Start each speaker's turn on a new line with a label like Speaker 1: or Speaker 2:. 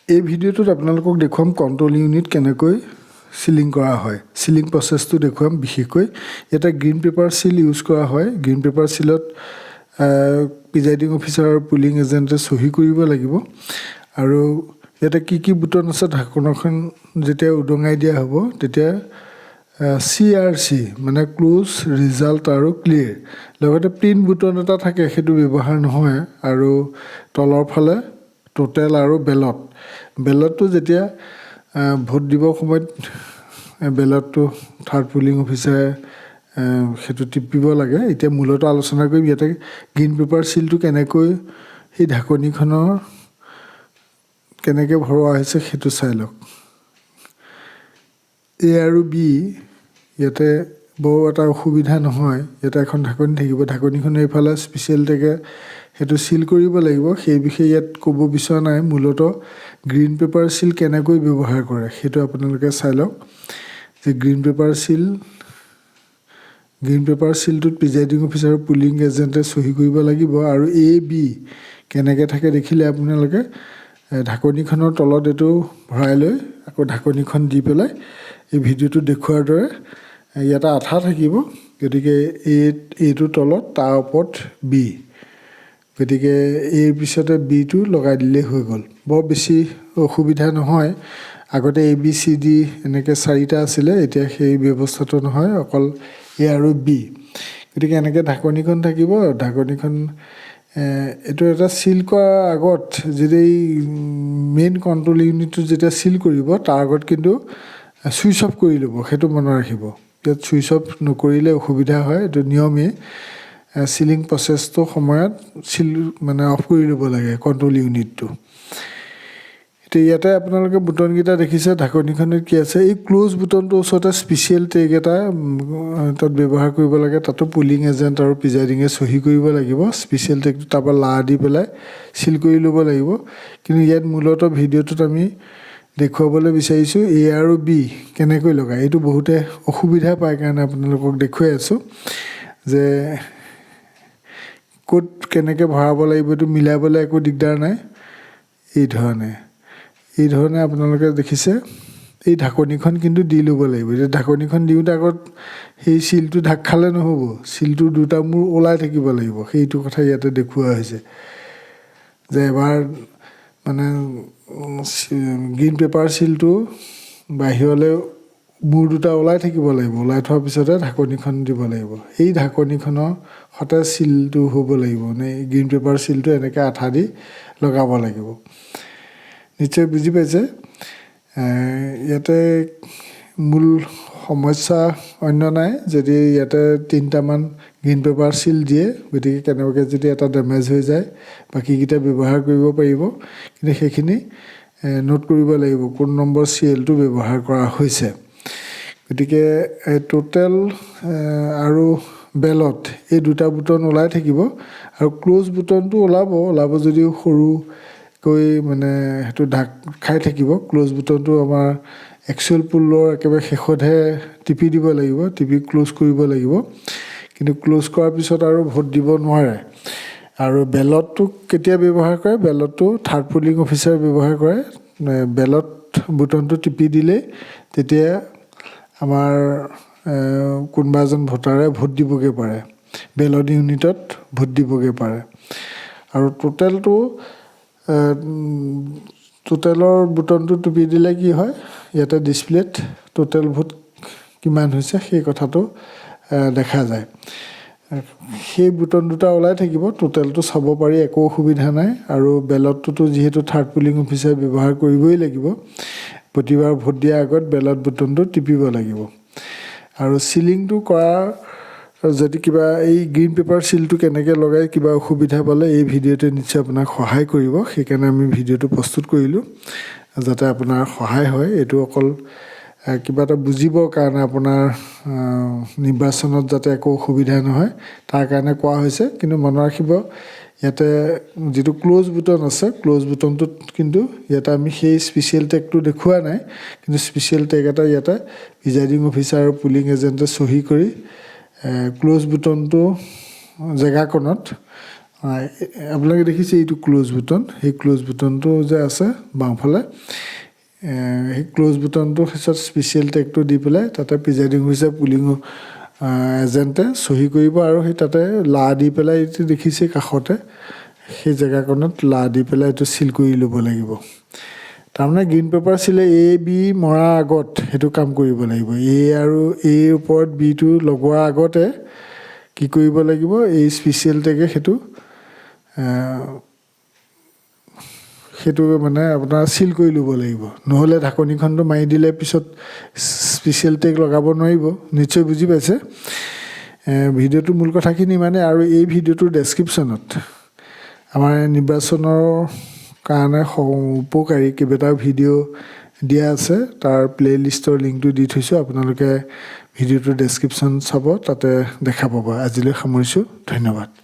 Speaker 1: এই ভিডিঅ'টোত আপোনালোকক দেখুৱাম কণ্ট্ৰল ইউনিট কেনেকৈ সিলিং কৰা হয় সিলিং প্ৰচেছটো দেখুৱাম বিশেষকৈ এটা গ্ৰীণ পেপাৰ সিল ইউজ কৰা হয় গ্ৰীণ পেপাৰ সিলত প্ৰিজাইডিং অফিচাৰ আৰু পুলিং এজেণ্টে চহী কৰিব লাগিব আৰু ইয়াতে কি বুটন আছে ঢাকনখন যেতিয়া উদঙাই দিয়া হ'ব তেতিয়া CRC মানে ক্লোজ ৰিজাল্ট আৰু ক্লিয়াৰ লগতে প্ৰিন্ট বুটন এটা থাকে সেইটো ব্যৱহাৰ নহয় আৰু তলৰ ফালে টোটেল আৰু বেলতটো যেতিয়া ভোট দিবৰ সময়ত বেলতটো থাৰ্ড পুলিং অফিচাৰে সেইটো টিপিব লাগে এতিয়া মূলত আলোচনা কৰিম ইয়াতে গ্ৰীণ পেপাৰ সিলটো কেনেকৈ এই ঢাকনিখনৰ কেনেকৈ ভৰোৱা হৈছে সেইটো চাই লওক A আৰু B ইয়াতে বৰ এটা অসুবিধা নহয় ইয়াতে এখন ঢাকনি থাকিব ঢাকনিখন এইফালে স্পেচিয়েল টেগে সেইটো সিল কৰিব লাগিব সেই বিষয়ে ইয়াত ক'ব বিচৰা নাই মূলত গ্ৰীণ পেপাৰ সিল কেনেকৈ ব্যৱহাৰ কৰে সেইটো আপোনালোকে চাই লওক যে গ্ৰীণ পেপাৰ সিলটোত প্ৰিজাইডিং অফিচাৰ আৰু পুলিং এজেণ্টে চহী কৰিব লাগিব আৰু A B কেনেকৈ থাকে দেখিলে আপোনালোকে ঢাকনিখনৰ তলত এইটো ভৰাই লৈ আকৌ ঢাকনিখন দি পেলাই এই ভিডিঅ'টো দেখুৱাৰ দৰে ইয়াতে আঠা থাকিব গতিকে এইটো তলত তাৰ ওপৰত B গতিকে এই পিছতে বিটো লগাই দিলেই হৈ গ'ল বৰ বেছি অসুবিধা নহয় আগতে ABCD এনেকৈ চাৰিটা আছিলে এতিয়া সেই ব্যৱস্থাটো নহয় অকল A আৰু B গতিকে এনেকৈ ঢাকনিখন থাকিব ঢাকনিখন এইটো এটা সিল কৰাৰ আগত যদি মেইন কণ্ট্ৰল ইউনিটটো যেতিয়া সিল কৰিব তাৰ আগত কিন্তু সুইচ অফ কৰি ল'ব সেইটো মনত ৰাখিব ইয়াত সুইচ অফ নকৰিলে অসুবিধা হয় এইটো নিয়মেই সিলিং প্ৰচেছটো সময়ত সিল মানে অফ কৰি ল'ব লাগে কণ্ট্ৰল ইউনিটটো এতিয়া ইয়াতে আপোনালোকে বুটনকেইটা দেখিছে ঢাকনিখনত কি আছে এই ক্লোজ বুটনটোৰ ওচৰতে স্পেচিয়েল টেগ এটা তাত ব্যৱহাৰ কৰিব লাগে তাতো পুলিং এজেণ্ট আৰু প্ৰিজাইডিঙে চহী কৰিব লাগিব স্পেচিয়েল টেগটো তাৰপৰা লা দি পেলাই সিল কৰি ল'ব লাগিব কিন্তু ইয়াত মূলত ভিডিঅ'টোত আমি দেখুৱাবলৈ বিচাৰিছোঁ A আৰু B কেনেকৈ লগায় এইটো বহুতে অসুবিধা পায় কাৰণে আপোনালোকক দেখুৱাই আছোঁ যে ক'ত কেনেকৈ ভৰাব লাগিব এইটো মিলাবলৈ একো দিগদাৰ নাই এই ধৰণে আপোনালোকে দেখিছে এই ঢাকনিখন কিন্তু দি ল'ব লাগিব এতিয়া ঢাকনিখন দিওঁতে আগত সেই চিলটো ঢাক খালে নহ'ব চিলটো দুটা মূৰ ওলাই থাকিব লাগিব সেইটো কথা ইয়াতে দেখুওৱা হৈছে যে এবাৰ মানে গ্ৰীণ পেপাৰ সিলটো বাহিৰলৈ মূৰ দুটা ওলাই থাকিব লাগিব ওলাই থোৱাৰ পিছতে ঢাকনিখন দিব লাগিব এই ঢাকনিখনৰ সতে সিলটো হ'ব লাগিব নে গ্ৰীণ পেপাৰ সিলটো এনেকৈ আঠা দি লগাব লাগিব নিশ্চয় বুজি পাইছে ইয়াতে মূল সমস্যা অন্য নাই যদি ইয়াতে 3টামান গ্ৰীণ পেপাৰ সিল দিয়ে গতিকে কেনেবাকৈ যদি এটা ডেমেজ হৈ যায় বাকীকেইটা ব্যৱহাৰ কৰিব পাৰিব কিন্তু সেইখিনি নোট কৰিব লাগিব কোন নম্বৰ CLটো ব্যৱহাৰ কৰা হৈছে গতিকে টোটেল আৰু বেলত এই দুটা বুটন ওলাই থাকিব আৰু ক্লোজ বুটনটো ওলাব যদিও সৰুকৈ মানে সেইটো ঢাক খাই থাকিব ক্লোজ বুটনটো আমাৰ একচুৱেল পুলৰ একেবাৰে শেষতহে টিপি দিব লাগিব টিপি ক্লোজ কৰিব লাগিব কিন্তু ক্লোজ কৰাৰ পিছত আৰু ভোট দিব নোৱাৰে আৰু বেলতটো কেতিয়া ব্যৱহাৰ কৰে বেলতটো থাৰ্ড পুলিং অফিচাৰ ব্যৱহাৰ কৰে বেলত বুটনটো টিপি দিলে তেতিয়া আমাৰ কোনোবা এজন ভোটাৰে ভোট দিবগৈ পাৰে বেলট ইউনিটত ভোট দিবগৈ পাৰে আৰু টোটেলৰ বুটনটো টিপি দিলে কি হয় ইয়াতে ডিছপ্লেত টোটেল ভোট কিমান হৈছে সেই কথাটো দেখা যায় সেই বুটন দুটা ওলাই থাকিব টোটেলটো চাব পাৰি একো অসুবিধা নাই আৰু বেলতটোতো যিহেতু থাৰ্ড পুলিং অফিচাৰ ব্যৱহাৰ কৰিবই লাগিব প্ৰতিবাৰ ভোট দিয়াৰ আগত বেলট বুটনটো টিপিব লাগিব আৰু সিলিংটো কৰাৰ যদি কিবা এই গ্ৰীণ পেপাৰ সিলটো কেনেকৈ লগাই কিবা অসুবিধা পালে এই ভিডিঅ'টোৱে নিশ্চয় আপোনাক সহায় কৰিব সেইকাৰণে আমি ভিডিঅ'টো প্ৰস্তুত কৰিলোঁ যাতে আপোনাৰ সহায় হয় এইটো অকল কিবা এটা বুজিবৰ কাৰণে আপোনাৰ নিৰ্বাচনত যাতে একো অসুবিধা নহয় তাৰ কাৰণে কোৱা হৈছে কিন্তু মনত ৰাখিব ইয়াতে যিটো ক্লোজ বুটন আছে ক্লোজ বুটনটোত কিন্তু ইয়াতে আমি সেই স্পেচিয়েল টেগটো দেখুওৱা নাই কিন্তু স্পেচিয়েল টেগ এটা ইয়াতে প্ৰিজাইডিং অফিচাৰ আৰু পুলিং এজেণ্টে চহী কৰি ক্লোজ বুটনটো জেগাকণত আপোনালোকে দেখিছে এইটো ক্ল'জ বুটন, সেই ক্ল'জ বুটনটো যে আছে বাওঁফালে, সেই ক্ল'জ বুটনটো পিছত স্পেচিয়েল টেগটো দি পেলাই তাতে প্ৰিজাইডিং হৈছে পুলিং এজেণ্টে চহী কৰিব আৰু সেই তাতে লা দি পেলাই এইটো দেখিছে কাষতে সেই জেগাকণত লা দি পেলাই এইটো চিল কৰি ল'ব লাগিব। তাৰমানে green paper Chile A B মৰাৰ আগত সেইটো কাম কৰিব লাগিব। এ আৰু এৰ ওপৰত বিটো লগোৱাৰ আগতে কি কৰিব লাগিব, এই স্পেচিয়েল টেগে সেইটো মানে আপোনাৰ চিল কৰি ল'ব লাগিব। নহ'লে ঢাকনিখনটো মাৰি দিলে পিছত স্পেচিয়েল টেগ লগাব নোৱাৰিব। নিশ্চয় বুজি পাইছে। ভিডিঅ'টোৰ মূল কথাখিনি মানে, আৰু এই ভিডিঅ'টোৰ ডেছক্ৰিপশ্যনত আমাৰ নিৰ্বাচনৰ কাৰণে উপকাৰী কেইবাটাও ভিডিঅ' দিয়া আছে, তাৰ প্লে'লিষ্টৰ লিংকটো দি থৈছোঁ। আপোনালোকে ভিডিঅ'টোৰ ডেছক্ৰিপশ্যন চাব, তাতে দেখা পাব। আজিলৈ সামৰিছোঁ, ধন্যবাদ।